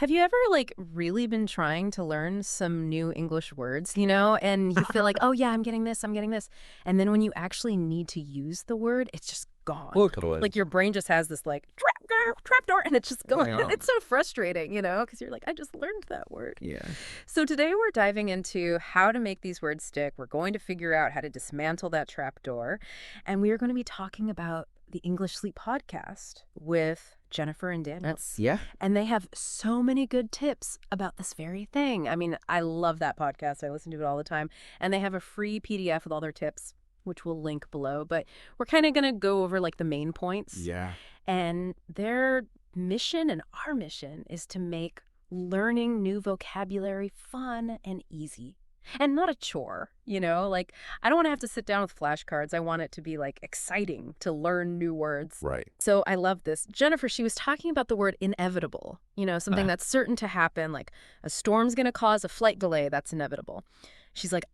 Have you ever, like, really been trying to learn some new English words, and you feel like, oh, yeah, I'm getting this, I'm getting this. And then when you actually need to use the word, it's just gone. Totally. Like, your brain just has this, like, trap door, and it's just gone. I know. It's so frustrating, because you're like, I just learned that word. Yeah. So today we're diving into how to make these words stick. We're going to figure out how to dismantle that trap door. And we are going to be talking about the English Sleep podcast with Jennifer and Daniel. Yeah. And they have so many good tips about this very thing. I mean, I love that podcast. I listen to it all the time. And they have a free PDF with all their tips, which we'll link below. But we're kind of going to go over like the main points. Yeah. And their mission and our mission is to make learning new vocabulary fun and easy. And not a chore, Like, I don't want to have to sit down with flashcards. I want it to be, like, exciting to learn new words. Right. So I love this. Jennifer, she was talking about the word inevitable, something that's certain to happen, like a storm's going to cause a flight delay. That's inevitable. She's like,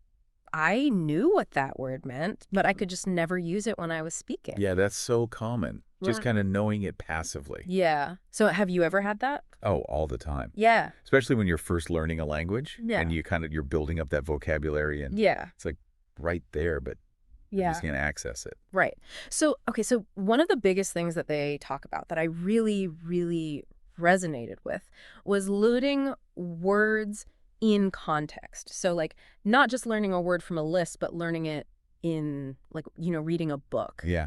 I knew what that word meant, but I could just never use it when I was speaking. Yeah, that's so common. Just kind of knowing it passively. Yeah. So have you ever had that? Oh, all the time. Yeah. Especially when you're first learning a language. Yeah. And you're building up that vocabulary and it's like right there, but you just can't access it. Right. So, okay, so one of the biggest things that they talk about that I really, really resonated with was loading words in context. So, like, not just learning a word from a list, but learning it in, like, reading a book. Yeah.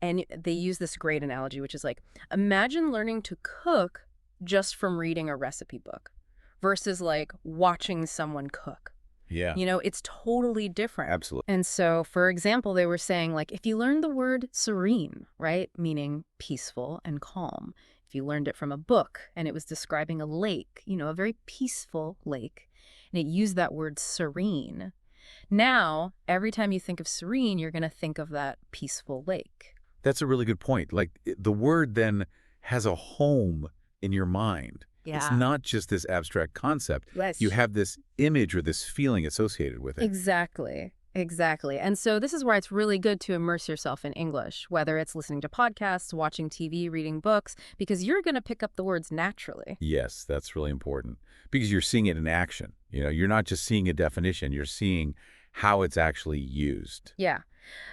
And they use this great analogy, which is like, imagine learning to cook just from reading a recipe book versus like watching someone cook. Yeah. It's totally different. Absolutely. And so, for example, they were saying, like, if you learned the word serene, right, meaning peaceful and calm, if you learned it from a book and it was describing a lake, a very peaceful lake, and it used that word serene, now, every time you think of serene, you're going to think of that peaceful lake. That's a really good point. Like, the word then has a home in your mind. Yeah. It's not just this abstract concept. Yes. You have this image or this feeling associated with it. Exactly. Exactly. And so this is why it's really good to immerse yourself in English, whether it's listening to podcasts, watching TV, reading books, because you're going to pick up the words naturally. Yes, that's really important because you're seeing it in action. You're not just seeing a definition, you're seeing how it's actually used. Yeah.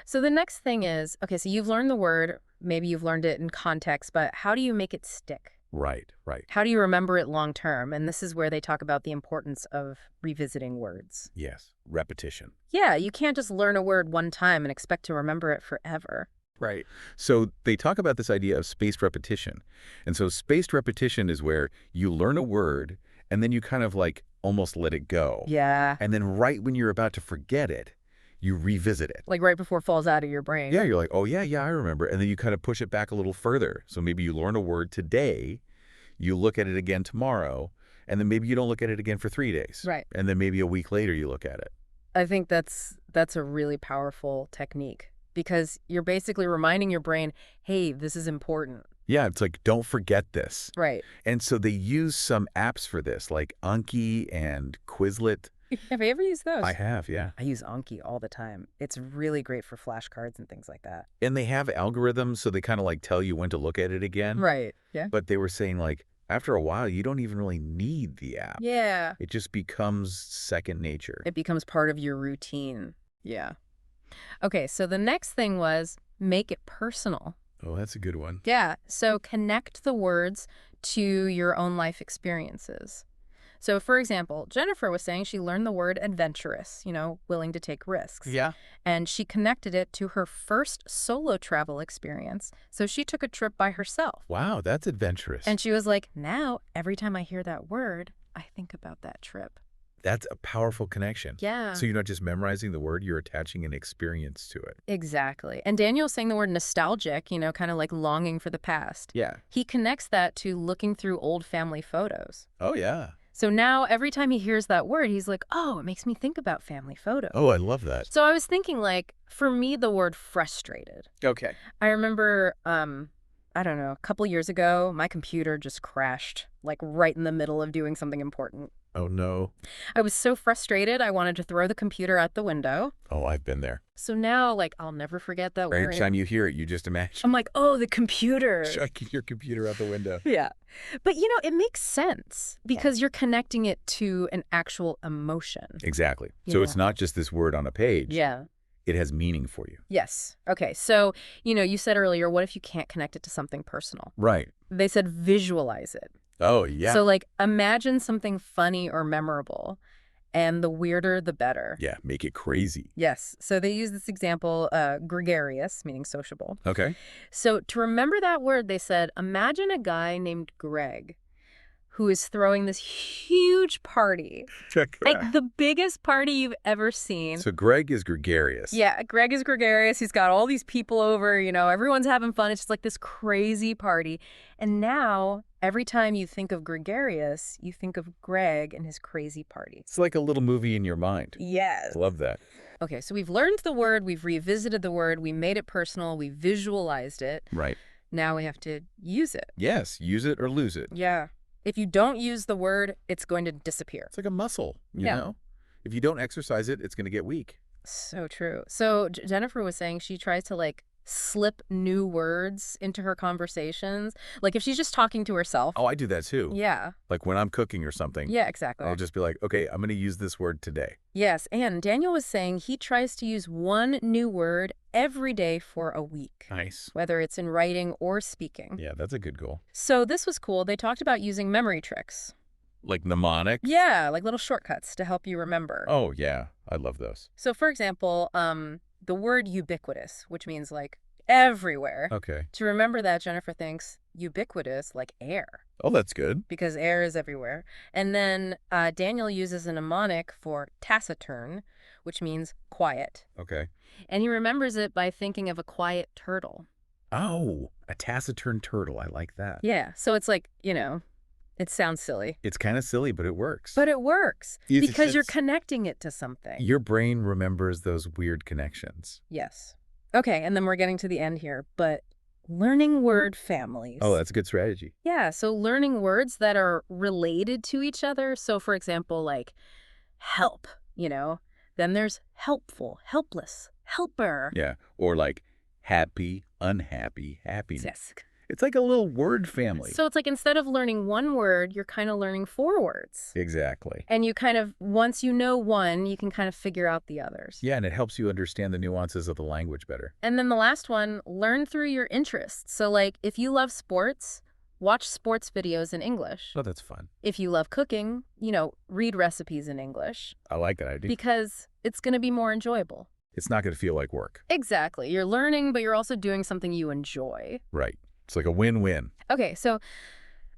So the next thing is, okay, so you've learned the word, maybe you've learned it in context, but how do you make it stick? Right. How do you remember it long term? And this is where they talk about the importance of revisiting words. Yes, repetition. Yeah, you can't just learn a word one time and expect to remember it forever. Right. So they talk about this idea of spaced repetition. And so spaced repetition is where you learn a word and then you kind of like almost let it go. Yeah. And then right when you're about to forget it, you revisit it. Like right before it falls out of your brain. Yeah, you're like, oh, yeah, I remember. And then you kind of push it back a little further. So maybe you learn a word today, you look at it again tomorrow, and then maybe you don't look at it again for 3 days. Right. And then maybe a week later you look at it. I think that's a really powerful technique because you're basically reminding your brain, hey, this is important. Yeah, it's like, don't forget this. Right. And so they use some apps for this, like Anki and Quizlet. Have you ever used those? I have, yeah. I use Anki all the time. It's really great for flashcards and things like that. And they have algorithms, so they kind of like tell you when to look at it again. Right. Yeah. But they were saying like, after a while, you don't even really need the app. Yeah. It just becomes second nature. It becomes part of your routine. Yeah. Okay, so the next thing was make it personal. Oh, that's a good one. Yeah. So connect the words to your own life experiences. So, for example, Jennifer was saying she learned the word adventurous, willing to take risks. Yeah. And she connected it to her first solo travel experience. So she took a trip by herself. Wow, that's adventurous. And she was like, now, every time I hear that word, I think about that trip. That's a powerful connection. Yeah. So you're not just memorizing the word, you're attaching an experience to it. Exactly. And Daniel's saying the word nostalgic, kind of like longing for the past. Yeah. He connects that to looking through old family photos. Oh, yeah. So now every time he hears that word, he's like, oh, it makes me think about family photos. Oh, I love that. So I was thinking, like, for me, the word frustrated. Okay. I remember, I don't know, a couple years ago, my computer just crashed, like right in the middle of doing something important. Oh, no. I was so frustrated, I wanted to throw the computer out the window. Oh, I've been there. So now, like, I'll never forget that Every word. time you hear it, you just imagine I'm like, oh, the computer. chucking your computer out the window. Yeah. But, it makes sense because you're connecting it to an actual emotion. Exactly. You So know? it's not just this word on a page. Yeah. It has meaning for you. Yes. Okay. So, you said earlier, what if you can't connect it to something personal? Right. They said visualize it. Oh, yeah. So, like, imagine something funny or memorable, and the weirder, the better. Yeah, make it crazy. Yes. So they use this example, gregarious, meaning sociable. Okay. So to remember that word, they said, imagine a guy named Greg who is throwing this huge party, like the biggest party you've ever seen. So Greg is gregarious. Yeah, Greg is gregarious. He's got all these people over, everyone's having fun. It's just like this crazy party. And now, every time you think of gregarious, you think of Greg and his crazy party. It's like a little movie in your mind. Yes. Love that. Okay, so we've learned the word, we've revisited the word, we made it personal, we visualized it. Right. Now we have to use it. Yes, use it or lose it. Yeah. If you don't use the word, it's going to disappear. It's like a muscle, you Yeah. know? If you don't exercise it, it's going to get weak. So true. So Jennifer was saying she tries to like slip new words into her conversations. Like if she's just talking to herself. Oh, I do that too. Yeah. Like when I'm cooking or something. Yeah, exactly. I'll just be like, okay, I'm going to use this word today. Yes. And Daniel was saying he tries to use one new word every day for a week. Nice. Whether it's in writing or speaking. Yeah, that's a good goal. So this was cool. They talked about using memory tricks. Like mnemonic? Yeah, like little shortcuts to help you remember. Oh, yeah. I love those. So for example, the word ubiquitous, which means like everywhere. Okay. To remember that, Jennifer thinks ubiquitous like air. Oh, that's good. Because air is everywhere. And then Daniel uses a mnemonic for taciturn, which means quiet. Okay. And he remembers it by thinking of a quiet turtle. Oh, a taciturn turtle. I like that. Yeah. So it's like, it sounds silly. It's kind of silly, but it works. But it works It's- because you're it's- connecting it to something. Your brain remembers those weird connections. Yes. Okay, and then we're getting to the end here, but learning word families. Oh, that's a good strategy. Yeah, so learning words that are related to each other. So for example, like help, then there's helpful, helpless, helper. Yeah. Or like happy, unhappy, happiness. Yes. It's like a little word family. So it's like instead of learning one word, you're kind of learning 4 words. Exactly. And you kind of, once you know one, you can kind of figure out the others. Yeah, and it helps you understand the nuances of the language better. And then the last one, learn through your interests. So like if you love sports, watch sports videos in English. Oh, that's fun. If you love cooking, read recipes in English. I like that idea. Because it's going to be more enjoyable. It's not going to feel like work. Exactly. You're learning, but you're also doing something you enjoy. Right. It's like a win-win. Okay, so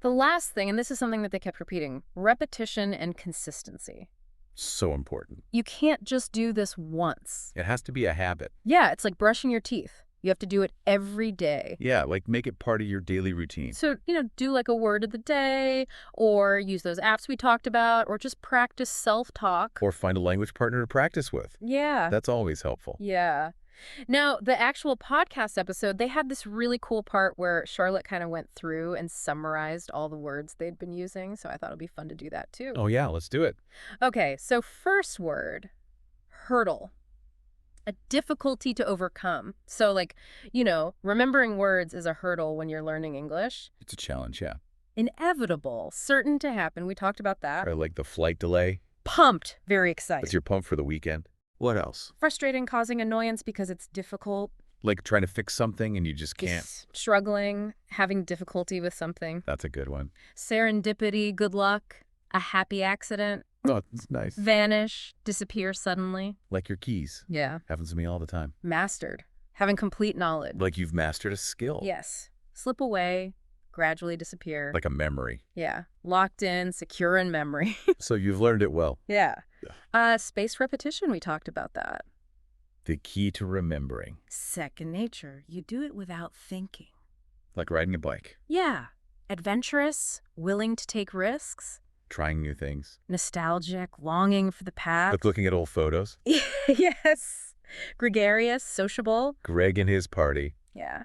the last thing, and this is something that they kept repeating, repetition and consistency. So important. You can't just do this once. It has to be a habit. Yeah, it's like brushing your teeth. You have to do it every day. Yeah, like make it part of your daily routine. So, do like a word of the day, or use those apps we talked about, or just practice self-talk. Or find a language partner to practice with. Yeah. That's always helpful. Yeah. Now, the actual podcast episode, they had this really cool part where Charlotte kind of went through and summarized all the words they'd been using, so I thought it'd be fun to do that too. Oh, yeah, let's do it. Okay, so first word, hurdle. A difficulty to overcome. So like, remembering words is a hurdle when you're learning English. It's a challenge, yeah. Inevitable, certain to happen. We talked about that. Or like the flight delay. Pumped, very excited. But you're pumped for the weekend. What else? Frustrating, causing annoyance because it's difficult. Like trying to fix something and you just can't. Just struggling, having difficulty with something. That's a good one. Serendipity, good luck. A happy accident. Oh, it's nice. Vanish, disappear suddenly. Like your keys. Yeah. Happens to me all the time. Mastered, having complete knowledge. Like you've mastered a skill. Yes. Slip away, gradually disappear. Like a memory. Yeah. Locked in, secure in memory. So you've learned it well. Yeah. Spaced repetition, we talked about that. The key to remembering. Second nature, you do it without thinking. Like riding a bike. Yeah. Adventurous, willing to take risks. Trying new things. Nostalgic, longing for the past. Like looking at old photos. Yes. Gregarious, sociable. Greg and his party. Yeah.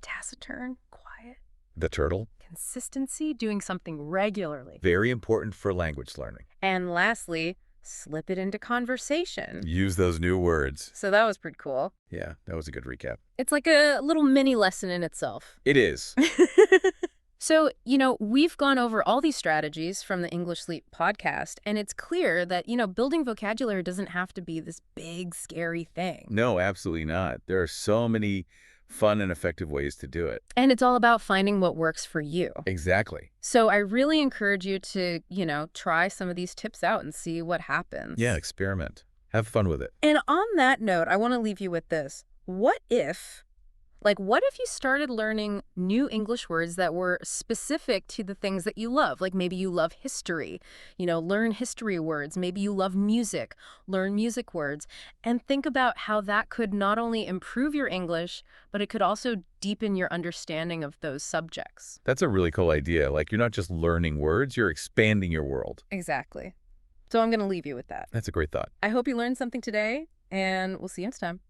Taciturn, quiet. The turtle. consistency, doing something regularly. Very important for language learning. And lastly, slip it into conversation. Use those new words. So that was pretty cool. Yeah, that was a good recap. It's like a little mini lesson in itself. It is. So, we've gone over all these strategies from the English Sleep podcast, and it's clear that, building vocabulary doesn't have to be this big, scary thing. No, absolutely not. There are so many fun and effective ways to do it. And it's all about finding what works for you. Exactly. So I really encourage you to, try some of these tips out and see what happens. Yeah, experiment. Have fun with it. And on that note, I want to leave you with this. What if you started learning new English words that were specific to the things that you love? Like maybe you love history, learn history words. Maybe you love music, learn music words. And think about how that could not only improve your English, but it could also deepen your understanding of those subjects. That's a really cool idea. Like, you're not just learning words, you're expanding your world. Exactly. So I'm going to leave you with that. That's a great thought. I hope you learned something today, and we'll see you next time.